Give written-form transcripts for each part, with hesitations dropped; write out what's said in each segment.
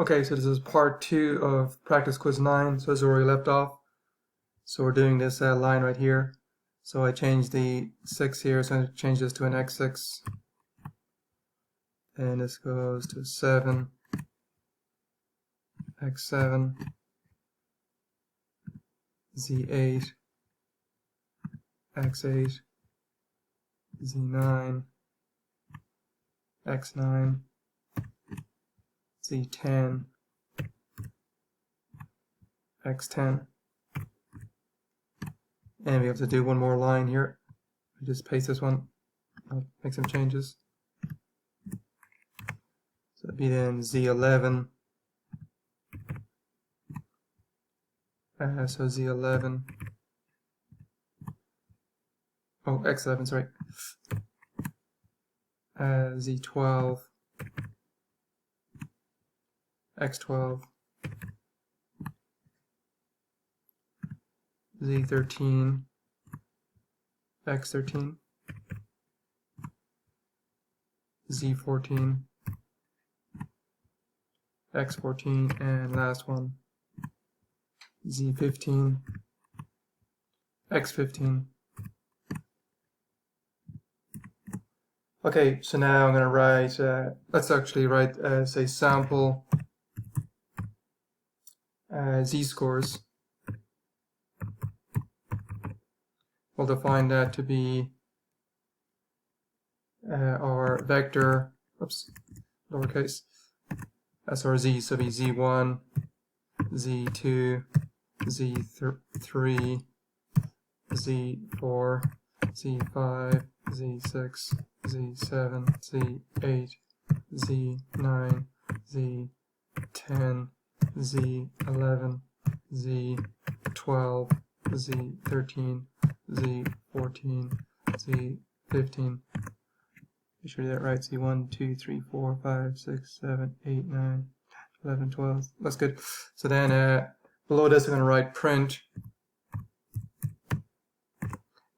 Okay, so this is part 2 of practice quiz 9, so this is where we left off. So we're doing this line right here. So I changed the 6 here, so I'm going to change this to an x6. And this goes to 7, x7, z8, x8, z9, x9, z10, x10, and we have to do one more line here. I just paste this one. I'll make some changes. So that'd be then z11. So z11. Oh, x11, sorry. Z12. x12. z13. x13. z14. x14, and last one, z15, x15. Okay, so now I'm going to write, let's actually write, say, sample z-scores. We'll define that to be our vector, oops, lowercase, that's our z, so be z1, z2, z3, z4, z5, z6, z7, z8, z9, z10, z11, z12, z13, z14, z15. Be sure to get that right. Z1, 2, 3, 4, 5, 6, 7, 8, 9, 11, 12. That's good. So then below this, I'm going to write print.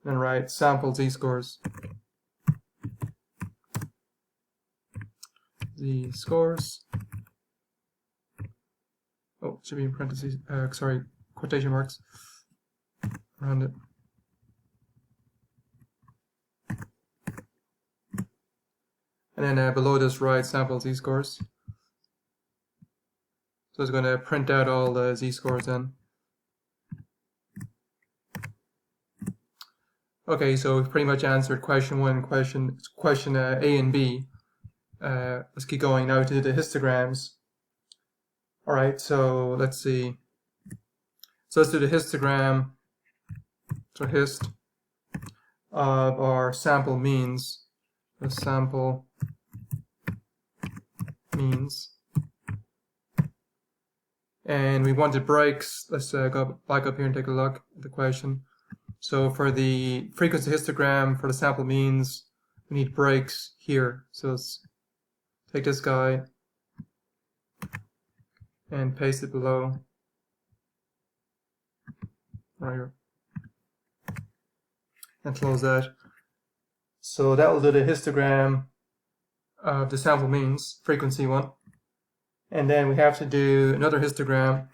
Then write sample z-scores. Z-scores. Oh, it should be in parentheses. Sorry, quotation marks around it. And then below this, write sample z-scores. So it's going to print out all the z-scores then. Okay, so we've pretty much answered question 1, question A and B. Let's keep going now to the histograms. All right, so let's see. So let's do the histogram. So hist of our sample means. The sample means. And we wanted breaks. Let's go back up here and take a look at the question. So for the frequency histogram for the sample means, we need breaks here. So let's take this guy and paste it below. Right here. And close that. So that will do the histogram of the sample means, frequency one. And then we have to do another histogram,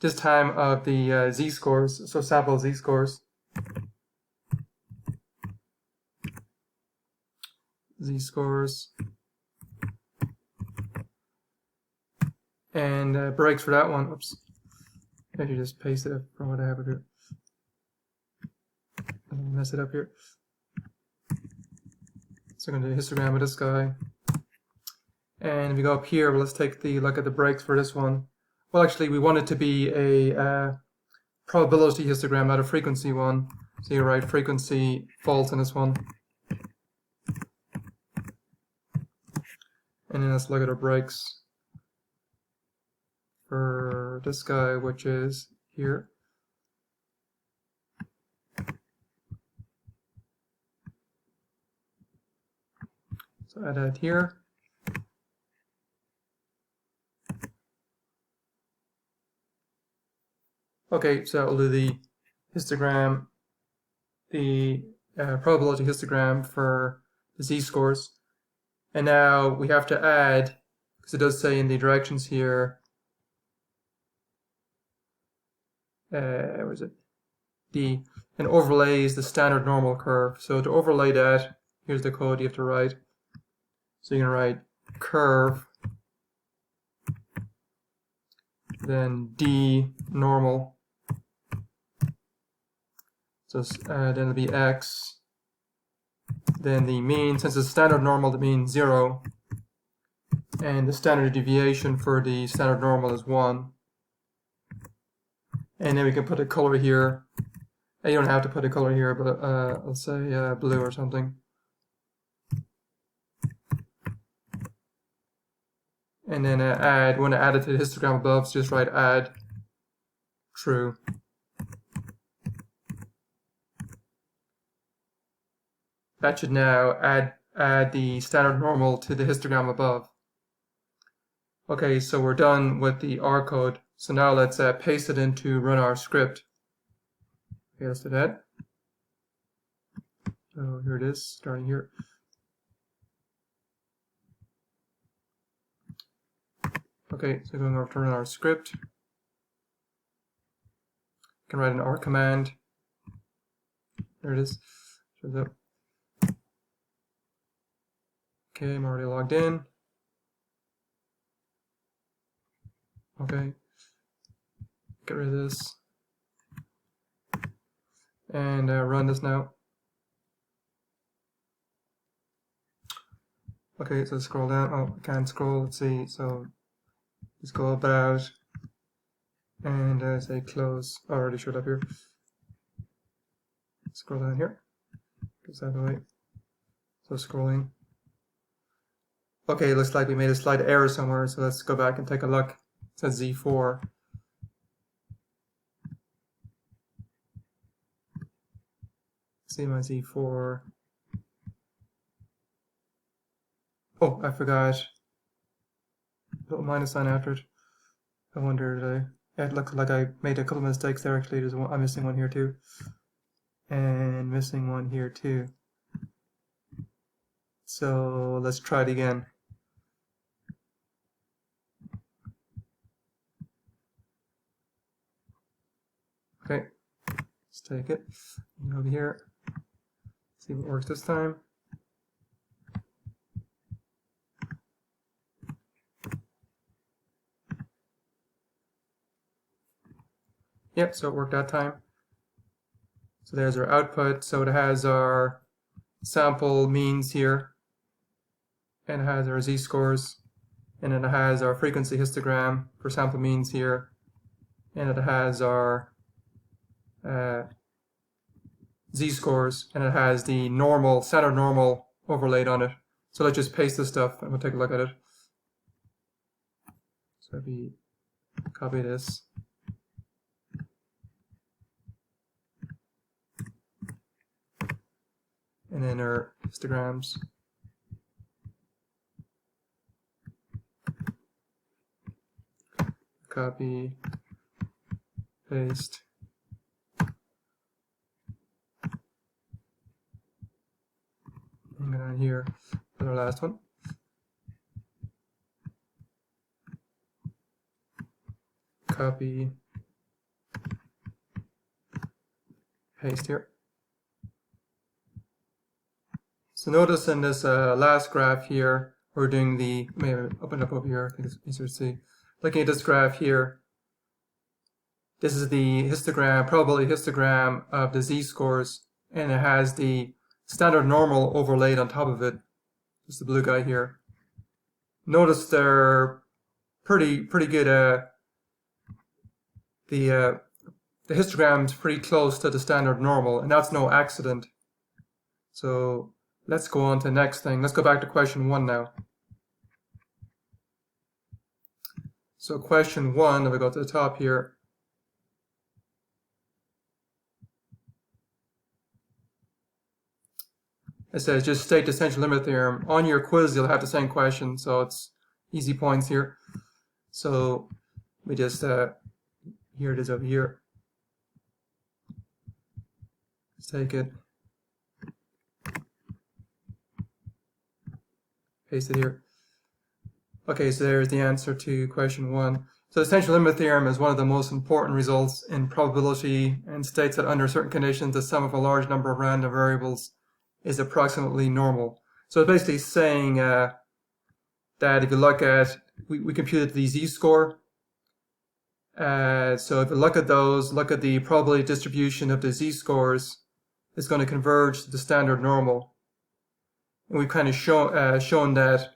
this time of the z-scores, so sample z-scores. Z-scores. And breaks for that one. Oops. Maybe just paste it from what I have here. I'll mess it up here. So I'm going to do a histogram of this guy. And if we go up here, well, let's take the look at the breaks for this one. Well, actually, we want it to be a probability histogram, not a frequency one. So you write frequency false in this one. And then let's look at our breaks for this guy, which is here. So add that here. Okay, so we'll do the histogram, the probability histogram for the z-scores. And now we have to add because it does say in the directions here, where is it? An overlay is the standard normal curve. So to overlay that, here's the code you have to write. So you're going to write curve, then d normal. So then it'll be x. Then the mean, since it's standard normal, the mean 0. And the standard deviation for the standard normal is 1. And then we can put a color here. You don't have to put a color here, but I'll say blue or something. And then add, when I add it to the histogram above, so just write add true. That should now add the standard normal to the histogram above. Okay, so we're done with the R code. So now let's paste it in to run our script. Okay, let's do that. So here it is, starting here. Okay, so going over to run our script. You can write an R command. There it is. Shows up. Okay, I'm already logged in. Okay, get rid of this. And run this now. Okay, so scroll down. Oh, I can't scroll. Let's see. So just go about and say close. Oh, already showed up here. Scroll down here. Goes out of the way. So scrolling. Okay, looks like we made a slight error somewhere. So let's go back and take a look. It says Z4. See my Z4. Oh, I forgot. Little minus sign after it. I wondered. It looked like I made a couple mistakes there. Actually, there's one. I'm missing one here too, and missing one here too. So let's try it again. Okay, let's take it over here. See if it works this time. Yep, so it worked that time. So there's our output. So it has our sample means here, and it has our z-scores, and then it has our frequency histogram for sample means here, and it has our z-scores, and it has the normal, standard normal overlaid on it. So let's just paste this stuff and we'll take a look at it. So if we copy this, and then our histograms. Copy, paste. And go down here for our last one. Copy, paste here. So notice in this last graph here, we're doing the, maybe open up over here, I think it's easier to see. Looking at this graph here, this is the histogram, probability histogram of the z-scores, and it has the standard normal overlaid on top of it. Just the blue guy here. Notice they're pretty good. The histogram's pretty close to the standard normal, and that's no accident. So let's go on to the next thing. Let's go back to question 1 now. So question 1, if we go to the top here, it says just state the central limit theorem. On your quiz, you'll have the same question, so it's easy points here. So we just, here it is over here. Let's take it, paste it here. Okay, so there's the answer to question 1. So the essential limit theorem is one of the most important results in probability and states that under certain conditions the sum of a large number of random variables is approximately normal. So it's basically saying that if you look at, we computed the z-score. So if you look at those, look at the probability distribution of the z-scores, it's going to converge to the standard normal. And we've kind of shown that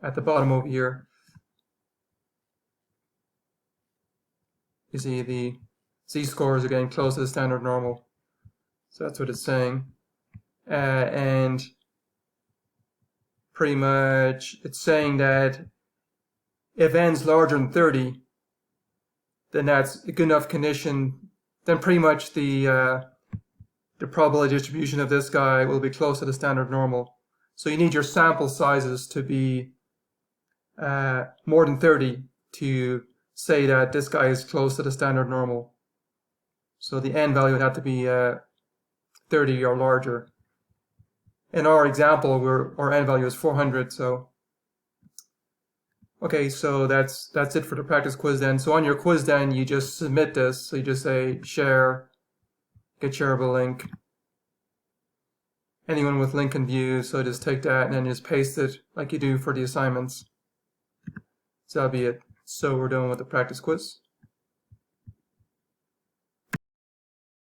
at the bottom over here. You see the z-scores are getting close to the standard normal. So that's what it's saying. And pretty much it's saying that if n's larger than 30, then that's a good enough condition. Then pretty much the probability distribution of this guy will be close to the standard normal. So you need your sample sizes to be more than 30 to say that this guy is close to the standard normal. So the n value would have to be 30 or larger. In our example, our n value is 400. So okay, so that's it for the practice quiz then. So on your quiz then, you just submit this. So you just say share, get shareable link. Anyone with link can view, so just take that and then just paste it like you do for the assignments. So that'll be it. So we're done with the practice quiz.